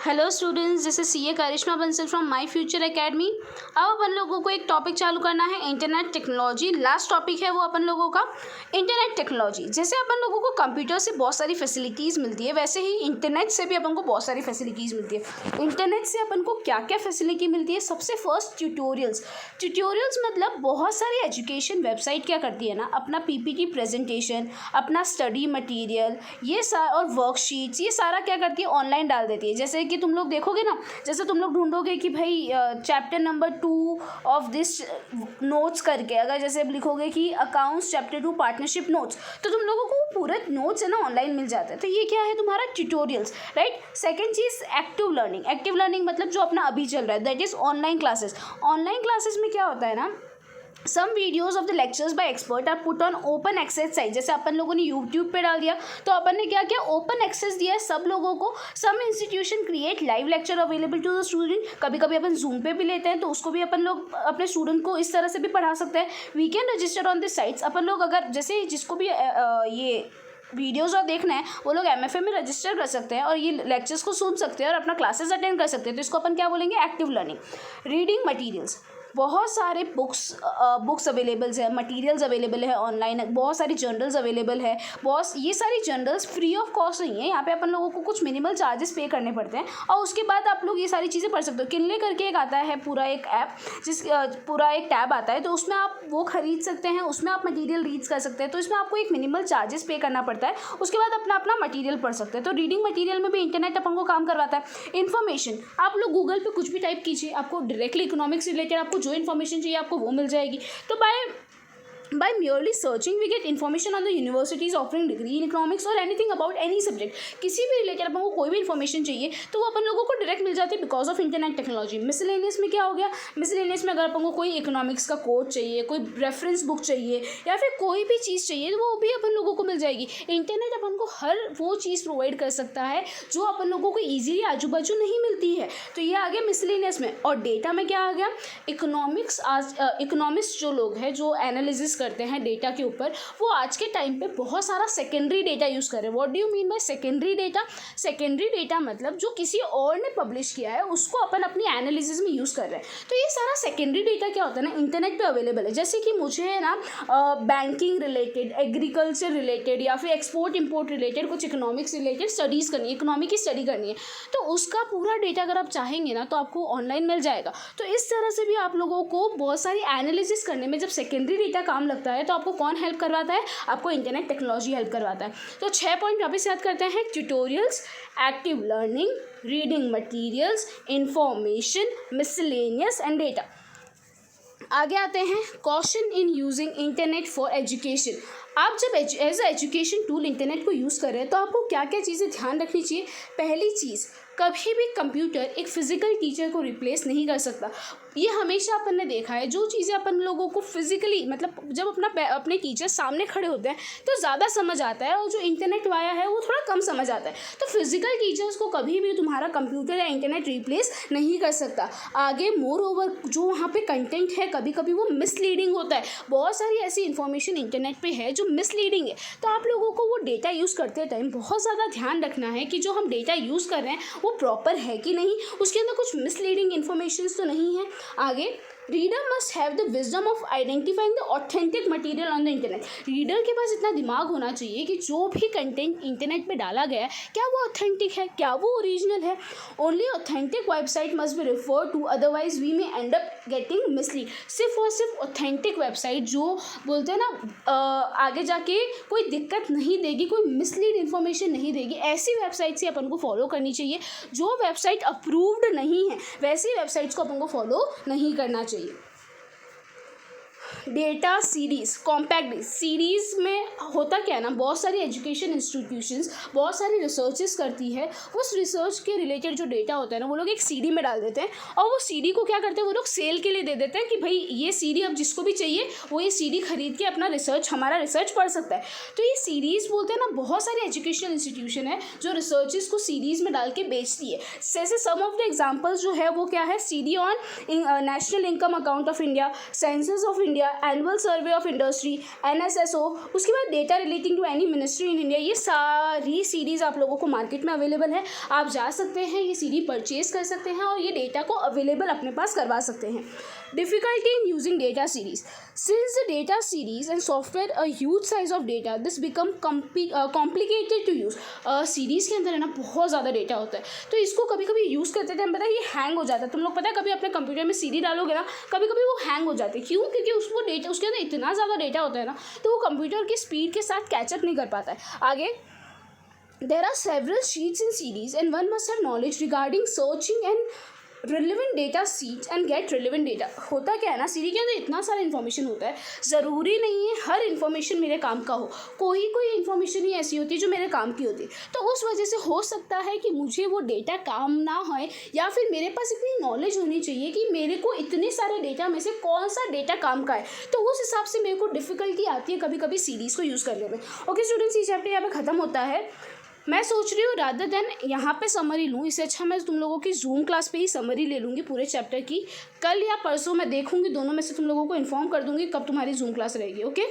Hello students, this is CA Karishma Bansal from My Future Academy. अब अपन लोगों को एक टॉपिक चालू करना है, इंटरनेट टेक्नोलॉजी। लास्ट टॉपिक है वो अपन लोगों का इंटरनेट टेक्नोलॉजी। जैसे अपन लोगों को कंप्यूटर से बहुत सारी फैसिलिटीज़ मिलती है, वैसे ही इंटरनेट से भी अपन को बहुत सारी फैसिलिटीज़ मिलती है। इंटरनेट से अपन को क्या क्या फैसिलिटी मिलती है? सबसे फर्स्ट ट्यूटोरियल्स मतलब बहुत सारी एजुकेशन वेबसाइट क्या करती है ना, अपना पीपीटी प्रेजेंटेशन, अपना स्टडी मटेरियल और वर्कशीट्स, ये सारा क्या करती है, ऑनलाइन डाल देती है। जैसे कि तुम लोग देखोगे ना, जैसे तुम लोग ढूंढोगे कि भाई chapter number 2 of this notes करके, अगर जैसे लिखोगे कि अकाउंट्स चैप्टर 2 पार्टनरशिप नोट्स, तो तुम लोगों को पूरा नोट्स है ना ऑनलाइन मिल जाता है। तो ये क्या है, तुम्हारा ट्यूटोरियल्स, राइट। सेकंड चीज़ एक्टिव लर्निंग मतलब जो अपना अभी चल रहा है, that is online classes. Online classes में क्या होता है ना, some videos of the lectures by expert are put on open access site. जैसे अपन लोगों ने यूट्यूब पे डाल दिया, तो अपन ने क्या किया, ओपन एक्सेस दिया है सब लोगों को। Some institution create live lecture available to the student. कभी कभी अपन जूम पे भी लेते हैं, तो उसको भी अपन लोग अपने स्टूडेंट को इस तरह से भी पढ़ा सकते हैं। We can register on this sites. अपन लोग अगर जैसे जिसको भी ये वीडियोज़ और देखना है, वो लोग MFA में रजिस्टर कर सकते हैं और ये लेक्चर्स को सुन सकते हैं और अपना क्लासेस अटेंड कर सकते हैं। तो इसको अपन क्या बोलेंगे, एक्टिव लर्निंग। रीडिंग मटीरियल्स, बहुत सारे बुक्स अवेलेबल्स है, मटेरियल्स अवेलेबल है ऑनलाइन, बहुत सारी जर्नल्स अवेलेबल है। बहुत ये सारी जर्नल्स फ्री ऑफ कॉस्ट नहीं है, यहाँ पे अपन लोगों को कुछ मिनिमल चार्जेस पे करने पड़ते हैं और उसके बाद आप लोग ये सारी चीज़ें पढ़ सकते हो। किनले करके एक आता है पूरा एक ऐप, पूरा एक टैब आता है, तो उसमें आप वो खरीद सकते हैं, उसमें आप मटीरियल रीड कर सकते हैं। तो इसमें आपको एक मिनिमल चार्जेस पे करना पड़ता है, उसके बाद अपना मटीरियल पढ़ सकते हैं। तो रीडिंग मटीरियल में भी इंटरनेट अपन को काम करवाता है। इन्फॉर्मेशन, आप लोग गूगल पे कुछ भी टाइप कीजिए, आपको डायरेक्टली इकोनॉमिक्स रिलेटेड आपको जो इन्फॉर्मेशन चाहिए आपको वो मिल जाएगी। तो by merely searching we get information on the universities offering degree in economics or anything about any subject। किसी भी रिलेटेड अपन को कोई भी इन्फॉर्मेशन चाहिए तो वो अपन लोगों को डायरेक्ट मिल जाती है because of internet technology. Miscellaneous में क्या हो गया, मिसलेनियस में अगर अपन को कोई इकोनॉमिक्स का कोड चाहिए, कोई रेफरेंस बुक चाहिए या फिर कोई भी चीज़ चाहिए, तो वो भी अपन लोगों को मिल जाएगी। इंटरनेट अपन को हर वो चीज़ प्रोवाइड कर सकता है जो अपन लोगों को ईजिली आजू बाजू नहीं मिलती है। तो ये आ गया मिसलेनियस में। और डेटा में क्या आ गया, इकोनॉमिक्स जो लोग हैं जो एनालिसिस करते हैं डेटा के ऊपर, वो आज के टाइम पे बहुत सारा सेकेंडरी डेटा यूज़ कर रहे हैं। What do you mean by secondary data? Secondary data मतलब जो किसी और ने पब्लिश किया है उसको अपन अपनी एनालिसिस में यूज़ कर रहे हैं। तो ये सारा सेकेंडरी डेटा क्या होता है ना, इंटरनेट पे अवेलेबल है। जैसे कि मुझे है ना बैंकिंग रिलेटेड, एग्रीकल्चर रिलेटेड या फिर एक्सपोर्ट इम्पोर्ट रिलेटेड कुछ इकोनॉमिक्स रिलेटेड स्टडीज़ करनी है, इकोनॉमी की स्टडी करनी है, तो उसका पूरा डेटा अगर आप चाहेंगे ना तो आपको ऑनलाइन मिल जाएगा। तो इस तरह से भी आप लोगों को बहुत सारी एनालिसिस करने में जब सेकेंडरी डेटा काम लगता है तो आपको कौन हेल्प करवाता है, आपको इंटरनेट टेक्नोलॉजी हेल्प करवाता है। तो 6 पॉइंट वापस याद करते हैं, tutorials, active learning, reading materials, information, miscellaneous and data. आगे आते हैं, caution in using internet for education. आप जब as a education tool internet को यूज़ कर रहे हैं तो आपको क्या क्या चीज़ें ध्यान रखनी चाहिए। पहली चीज़, कभी भी कंप्यूटर एक फिजिकल टीचर को रिप्लेस नहीं कर सकता। ये हमेशा अपन ने देखा है, जो चीज़ें अपन लोगों को फिजिकली मतलब जब अपने टीचर सामने खड़े होते हैं तो ज़्यादा समझ आता है और जो इंटरनेट वाया है वो थोड़ा कम समझ आता है। तो फिजिकल टीचर्स को कभी भी तुम्हारा कंप्यूटर या इंटरनेट रिप्लेस नहीं कर सकता। आगे मोर ओवर जो वहाँ पे कंटेंट है कभी कभी वो मिसलीडिंग होता है। बहुत सारी ऐसी इन्फॉर्मेशन इंटरनेट पे है जो मिसलीडिंग है, तो आप लोगों को वो डेटा यूज़ करते टाइम बहुत ज़्यादा ध्यान रखना है कि जो हम डेटा यूज़ कर रहे हैं वो प्रॉपर है कि नहीं, उसके अंदर कुछ मिसलीडिंग इन्फॉर्मेशन तो नहीं है। आगे, reader must have the wisdom of identifying the authentic material on the internet. Reader के पास इतना दिमाग होना चाहिए कि जो भी कंटेंट इंटरनेट पे डाला गया है क्या वो ऑथेंटिक है, क्या वो ओरिजिनल है। Only authentic website must be refer to, otherwise we may end up getting mislead. सिर्फ और सिर्फ ऑथेंटिक वेबसाइट जो बोलते हैं ना आगे जाके कोई दिक्कत नहीं देगी, कोई मिसलीड इन्फॉर्मेशन नहीं देगी, ऐसी वेबसाइट से अपन को फॉलो करनी चाहिए। जो वेबसाइट अप्रूव्ड नहीं है वैसी वेबसाइट्स को अपन को फॉलो नहीं करना चाहिए। डेटा सीरीज़, कॉम्पैक्ट सीरीज़ में होता क्या है ना, बहुत सारी एजुकेशन इंस्टीट्यूशंस बहुत सारी रिसर्चेस करती है, उस रिसर्च के रिलेटेड जो डेटा होता है ना वो लोग एक सीडी में डाल देते हैं और वो सीडी को क्या करते हैं, वो लोग सेल के लिए दे देते हैं कि भाई ये सीडी अब जिसको भी चाहिए वो ये सीडी खरीद के अपना हमारा रिसर्च पढ़ सकता है। तो ये सीरीज़ बोलते हैं ना, बहुत सारी एजुकेशन इंस्टीट्यूशन है जो रिसर्चेस को सीरीज़ में डाल के बेचती है। जैसे सम ऑफ द एग्जाम्पल्स जो है वो क्या है, CD on national income account of India, census of India, annual survey of industry, NSSO, उसके बाद data relating to any ministry in India. ये सारी सीरीज़ आप लोगों को मार्केट में अवेलेबल है, आप जा सकते हैं, ये सीडी परचेज कर सकते हैं और ये डेटा को अवेलेबल अपने पास करवा सकते हैं। Difficulty in using data series, since the data series and software a huge size of data this become complicated to use. Series के अंदर है ना बहुत ज़्यादा डेटा होता है, तो इसको कभी कभी यूज़ करते टाइम पता है ये हैंग हो जाता है। तुम लोग पता है कभी अपने कंप्यूटर में सीडी डालोगे ना, कभी कभी वो हैंग हो जाते हैं। क्यों? क्योंकि उसको डेटा, उसके अंदर इतना ज़्यादा डेटा होता है ना, तो वो कंप्यूटर की स्पीड के साथ कैचअप नहीं कर पाता है। आगे, there are several sheets in series and one must have knowledge regarding searching and relevant data sheets and get relevant data। होता क्या है ना, सीडी के अंदर इतना सारा इन्फॉर्मेशन होता है, ज़रूरी नहीं है हर इन्फॉर्मेशन मेरे काम का हो, कोई इन्फॉर्मेशन ही ऐसी होती है जो मेरे काम की होती है। तो उस वजह से हो सकता है कि मुझे वो डेटा काम ना होए, या फिर मेरे पास इतनी नॉलेज होनी चाहिए कि मेरे को इतने सारे डेटा में से कौन सा डेटा काम का है, तो उस हिसाब से मेरे को डिफ़िकल्टी आती है कभी कभी सीरीज़ को यूज़ करने में। ओके स्टूडेंट्स, ये चैप्टर यहाँ पे ख़त्म होता है। मैं सोच रही हूँ रादर देन यहाँ पे समरी लूँ, इससे अच्छा मैं तुम लोगों की जूम क्लास पे ही समरी ले लूँगी पूरे चैप्टर की। कल या परसों मैं देखूँगी, दोनों में से तुम लोगों को इन्फॉर्म कर दूँगी कब तुम्हारी जूम क्लास रहेगी। ओके।